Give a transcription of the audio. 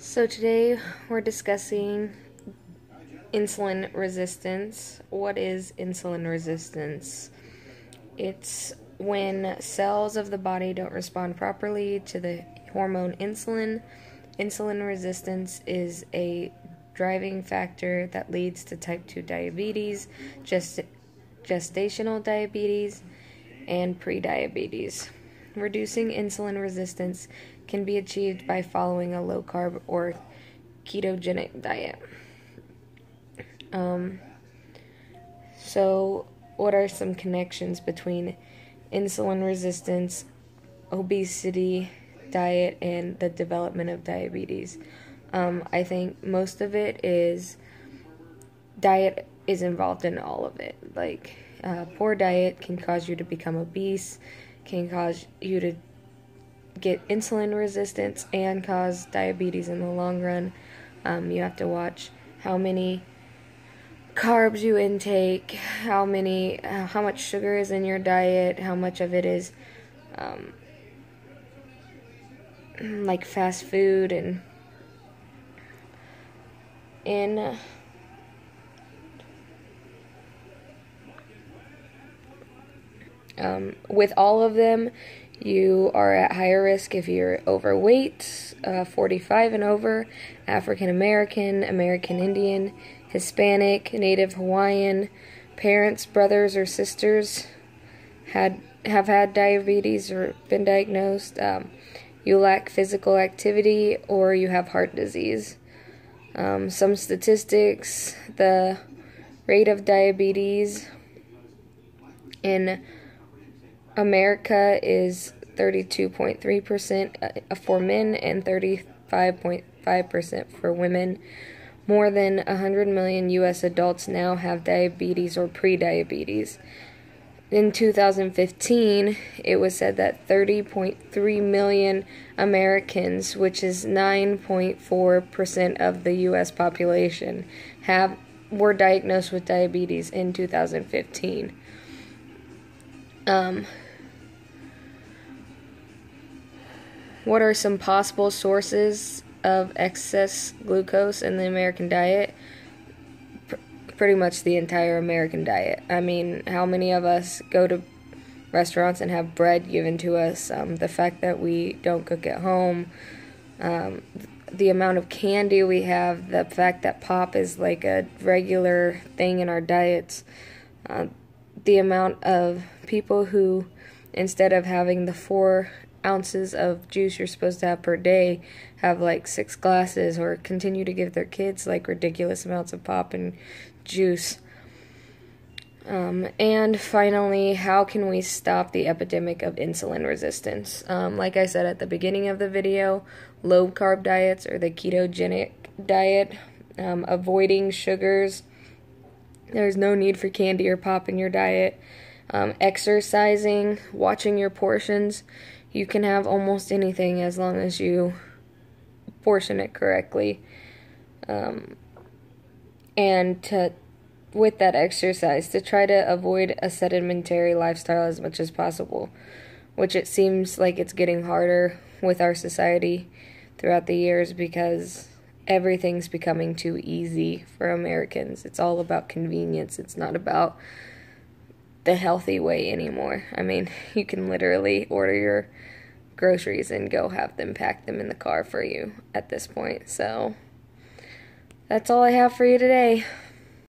So today we're discussing insulin resistance. What is insulin resistance? It's when cells of the body don't respond properly to the hormone insulin. Insulin resistance is a driving factor that leads to type 2 diabetes, gestational diabetes, and prediabetes. Reducing insulin resistance can be achieved by following a low-carb or ketogenic diet. So what are some connections between insulin resistance, obesity, diet, and the development of diabetes? I think most of it is diet is involved in all of it. Like poor diet can cause you to become obese, can cause you to get insulin resistance, and cause diabetes in the long run. You have to watch how many carbs you intake, how much sugar is in your diet, how much of it is like fast food, and with all of them, you are at higher risk if you're overweight, 45 and over, African American, American Indian, Hispanic, Native Hawaiian, parents, brothers, or sisters have had diabetes or been diagnosed, you lack physical activity, or you have heart disease. Some statistics: the rate of diabetes in America is 32.3% for men and 35.5% for women. More than 100 million U.S. adults now have diabetes or prediabetes. In 2015, it was said that 30.3 million Americans, which is 9.4% of the U.S. population, were diagnosed with diabetes in 2015. What are some possible sources of excess glucose in the American diet? Pretty much the entire American diet. I mean, how many of us go to restaurants and have bread given to us? The fact that we don't cook at home, the amount of candy we have, the fact that pop is like a regular thing in our diets, the amount of people who, instead of having the 4 ounces of juice you're supposed to have per day, have like 6 glasses, or continue to give their kids like ridiculous amounts of pop and juice. And finally, how can we stop the epidemic of insulin resistance? Like I said at the beginning of the video, low carb diets or the ketogenic diet, avoiding sugars. There's no need for candy or pop in your diet. Exercising, watching your portions. You can have almost anything as long as you portion it correctly. With that exercise, to try to avoid a sedentary lifestyle as much as possible, which it seems like it's getting harder with our society throughout the years because everything's becoming too easy for Americans. It's all about convenience. It's not about the healthy way anymore. I mean, you can literally order your groceries and go have them pack them in the car for you at this point. So that's all I have for you today.